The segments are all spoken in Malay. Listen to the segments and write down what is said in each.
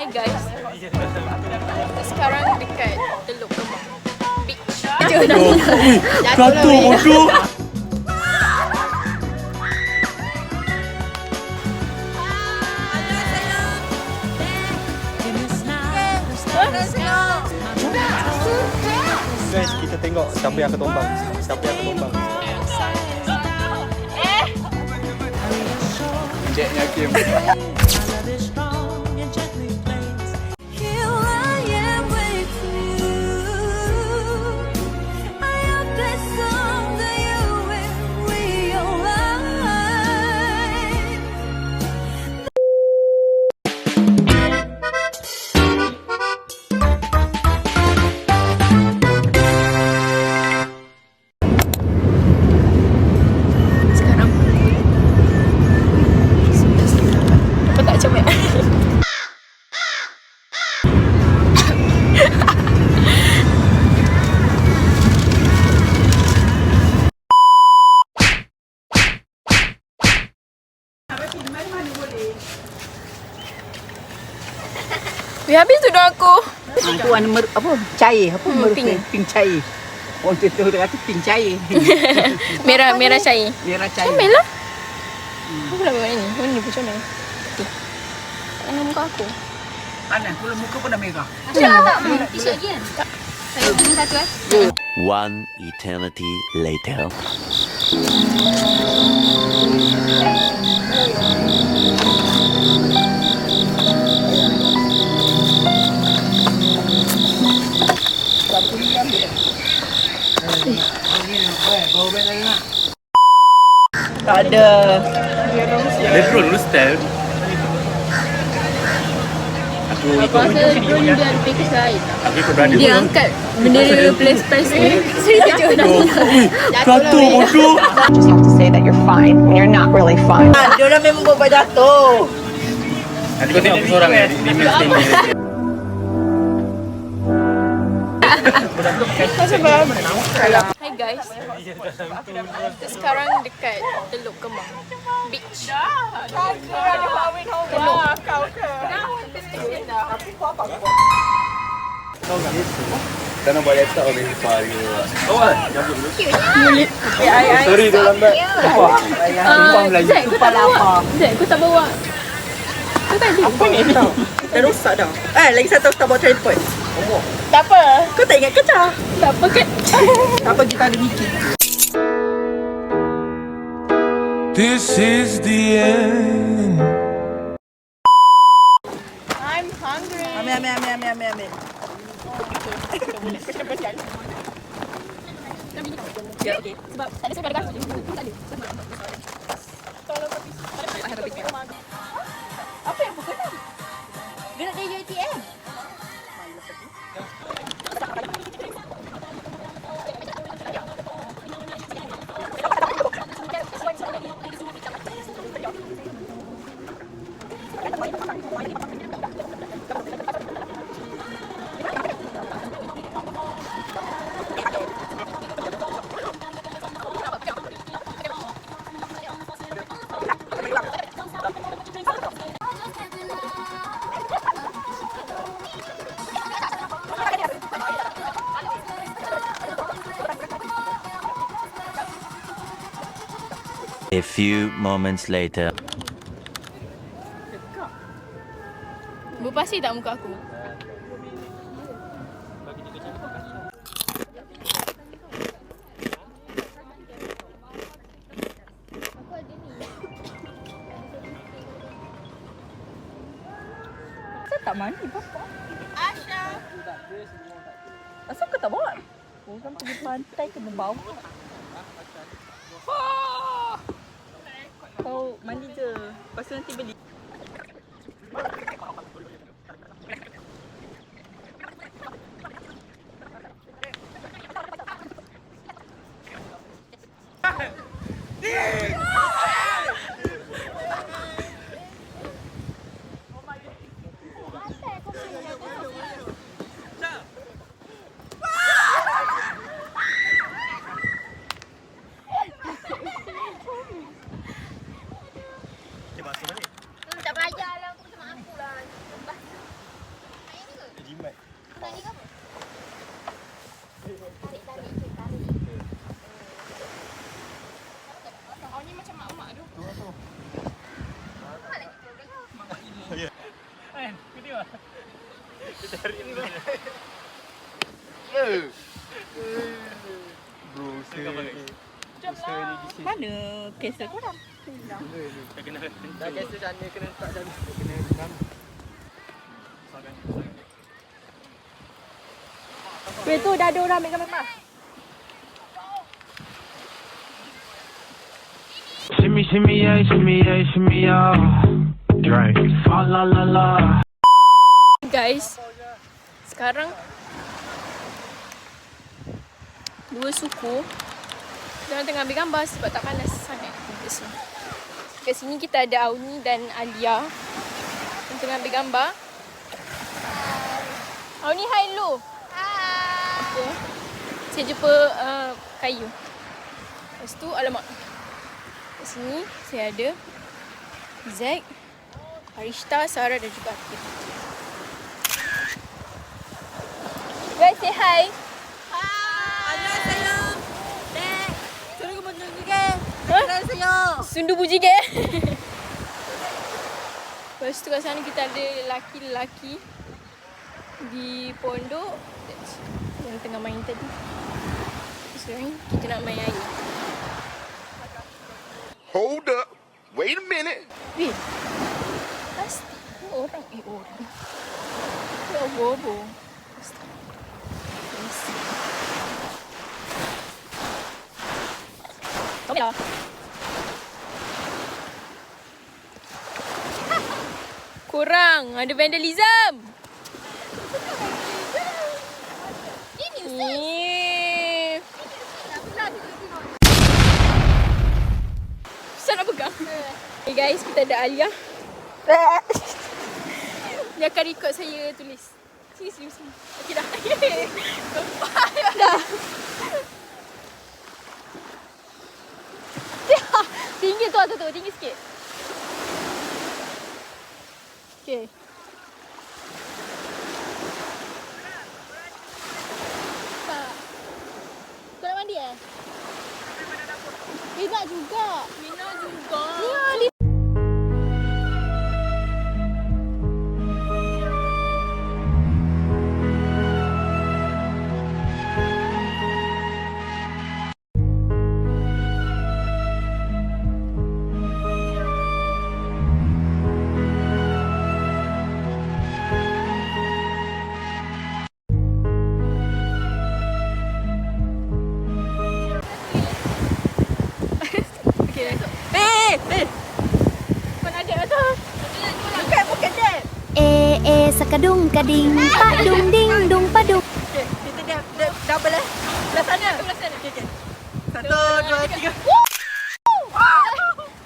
Hai guys, sekarang dekat Teluk Kemang Beach. Jatuh bodoh. Guys, kita tengok siapa yang akan tumbang. Siapa yang akan tumbang. Jacknya Kim. Habis tu dah aku. Itu warna apa? Cair. Apa pink. Pink cair. Orang tu kata pink cair. Merah cair. Merah cair. Comel lah. Aku nak buat ni. Ni pun comel. Putih. Tengah muka aku. Panas. Kalau muka pun dah merah. Tak. T-shirt lagi kan? Saya beli satu One eternity later. Tak ada. Lebron dulu style. Aku ikut dia lebih kesal. aku ikut brother Dia tu. angkat bendera place ni. Saya tujuh Jatuh bodoh. Just have to say that you're fine when you're not really fine. Dia orang memang buat jatuh. Nanti kau tengok aku seorang di main stand ni. Hai guys, kita sekarang dekat Teluk Kemang Beach. Dah nak buat laptop habis pagi. Awal. Sorry dia lambat. Tumpang lagi. Tumpah lapar. Zek, aku tak bawa. Kau tadi. Apa ni? Dah rosak dah. Lagi satu tak bawa tripod. Tak apa. Kau tak ingat kecah? Tak apa kan? Tak apa, kita ada mikir. This is the end. I'm hungry. Ambil. Ya, okey. Sebab tak ada sebab kaki. Tak ada. Apa yang berkenaan? Dia nak dari ATM. A few moments later. Berpasir tak muka aku? Saya tak mandi, Papa. Asal kau tak bawa? Orang pergi pantai kena bawa. Kau mandi je. Lepas tu nanti beli. Tak belajar lah aku sama aku lah. jimat. Oh ni macam mak-mak tu. Bro, Mana cancel korang? dah cancel sana kena letak sana. Kena enam. Weh tu dah ada orang ambil gambar. Shimmy, shimmy, yeah, shimmy, yeah, shimmy, yeah. Drink. Fa la la la. Guys, sekarang dua suku diorang tengah ambil gambar sebab tak panas sangat kat sini. Kat sini kita ada Auni dan Alia yang tengah ambil gambar. Auni, hi hello. Okay. Saya jumpa kayu. Lepas tu, alamak. Kat sini saya ada Zack, Arishta, Sarah dan juga Akhil. Guys, say hi. Sundu bujige. Lepas tu kat sana kita ada lelaki-lelaki di pondok yang tengah main tadi. Sekarang kita nak main air. Hold up. Wait a minute. Weh, plastik orang. Orang. Ya bobo. Kamera. Kurang, ada vandalism. Ini susah nak pegang. Okay guys, kita ada Alia. Dia akan ikut saya tulis. Sini. Okay dah. Dah. Tinggi tu, tinggi sikit. Okay. Tak. Kau nak mandi eh? Mina juga. Ni Sakadung kading pak dung ding dung padung. Okey, kita dah belah sana. Okey. 1 2 3.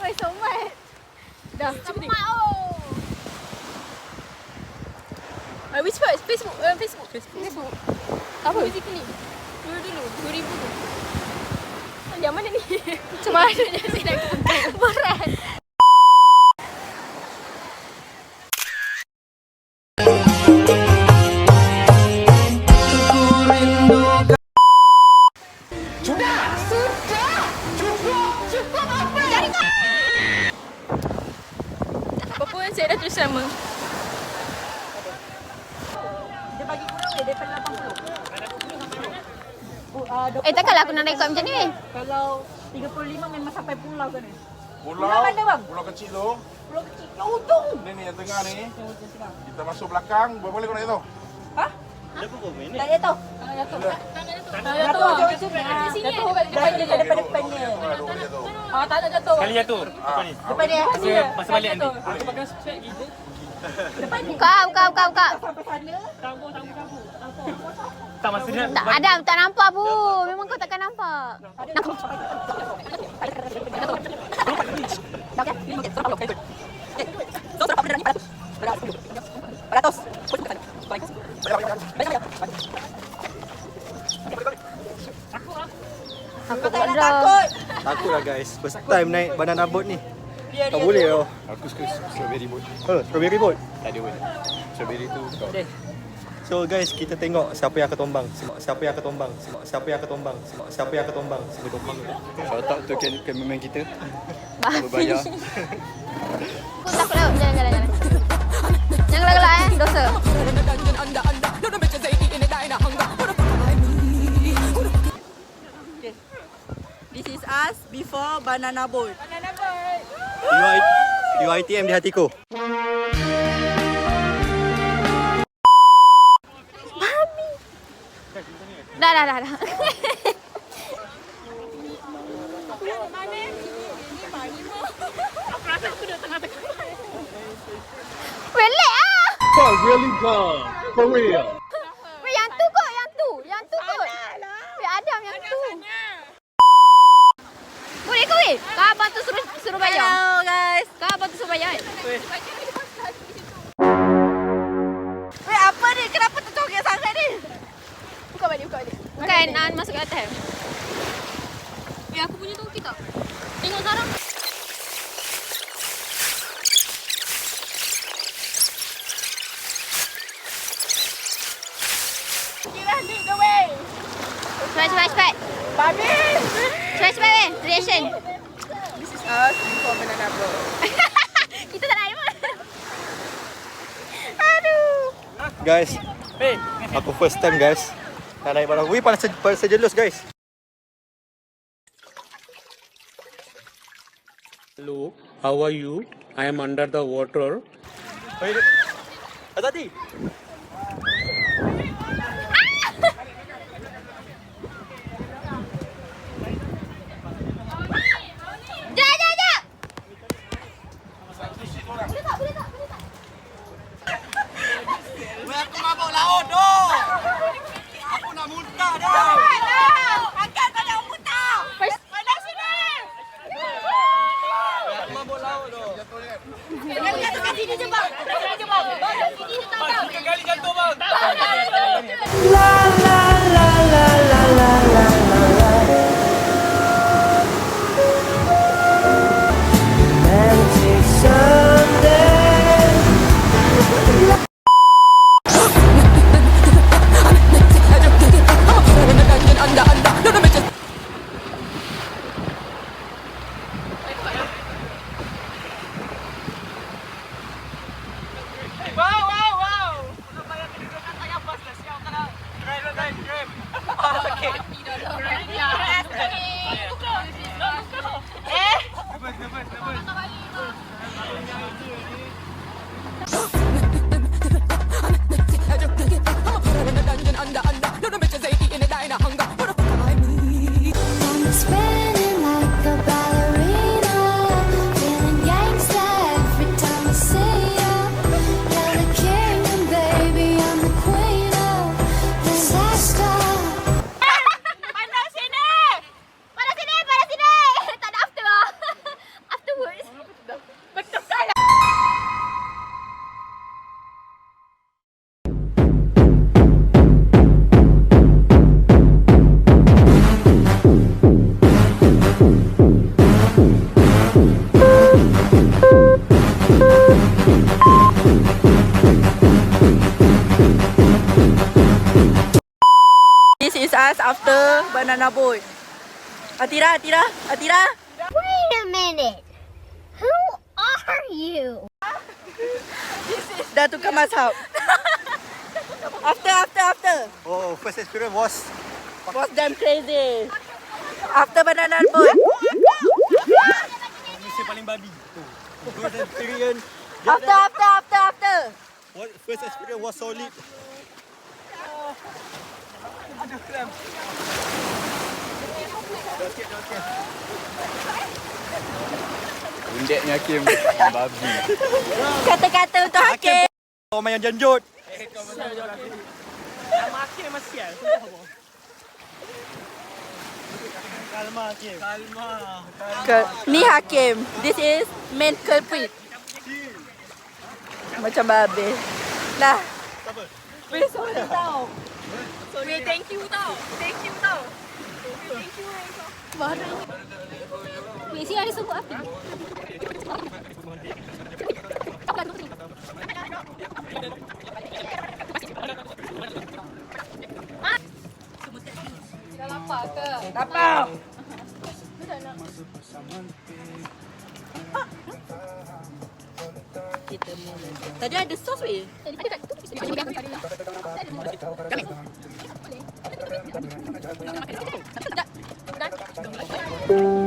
Oi, somat. Dah, cuba tengok. Which part? Facebook. Apa? Music clip. Dulu. 2000 tu. Yang mana ni? Macam mana dia sedang berat. Apa pun saya dah terus sama. Dia bagi kurang weh daripada 80. Takkanlah aku nak naik kot macam ni weh. Kalau 35 memang sampai pulau kan ni. Pulau mana bang? Pulau kecil tu. Pulau kecil. Yang ujung. Ni yang tengah ni. Kita masuk belakang. Boleh kau naik tu? Ha? Tak ada tahu. Jatuh. Di sini Daripada depan dia. Tak nak jatuh. Kali jatuh. Depan ni. Depan dia. Masa balik nanti. Depan ni. Kau. Sampai sana. Tak masa dia. Tak ada, tak nampak bu. Memang kau takkan nampak. Aku tak nak takut. Takutlah guys. First time naik banana boat ni. Tak boleh tau. Aku suka strawberry boat. Strawberry boat? Tak ada pun. Strawberry tu kau. So guys, kita tengok siapa yang akan tumbang. Siapa yang akan tumbang. Siapa yang akan tumbang. Siapa yang akan tumbang. Siapa tumbang. Shout out tu cameraman kita. Berbayar. Aku takut laut. Jangan. Jangan gelak dosa. This is us before banana boat. UiTM di hatiku. Dah. Relax ah. Oh, really gone. For real. Weh, yang tu kot. Weh, Adam yang tu. Weh. Kau abang tu suruh bayar. Hello guys. Kau abang tu suruh bayar. Weh, apa ni? Kenapa tercogek sangat ni? Buka balik. Bukan masuk ke atas. Aku punya tu okey tak? Tengok sekarang. Cepat. Babi. Cepat weh. Reaction. This is us before banana boat. Kita tak nak air pun. Aduh. Guys, aku first time guys. Nak naik barang. Wih, panas sejelus guys. Hello, how are you? I am under the water. Tadi. Jap. Weh, aku mabuk laut doh. Aku nak muntah dah. Angkat kau nak muntah. Panas sini. Aku mabuk laut doh. Kat sini je bang. Sini je bang. Sini je tak. Kali jatuh bang. Spinning like a ballerina, feeling gangsta every time I see ya. You're the king and baby I'm the queen of disaster. Panas sini! Tak ada after lah. Afterwards. Betul kan? This is us after banana boat. Atira. Wait a minute. Who are you? Dah tukar mazhab. After. Oh, first experience was damn crazy. After banana boat. misi paling babi. First experience. After. First experience was solid. Undeknya Hakim. Babi. Kata-kata untuk Hakim. Kau main yang janjut. Ni Hakim. This is main culprit. Macam babe. Lah. Weh, sorry tau. Weh, thank you tau. Wait, sini ada sebut api. Tapau. Kita mula. Tadi ada sos weh. Ada kat tu. Dah.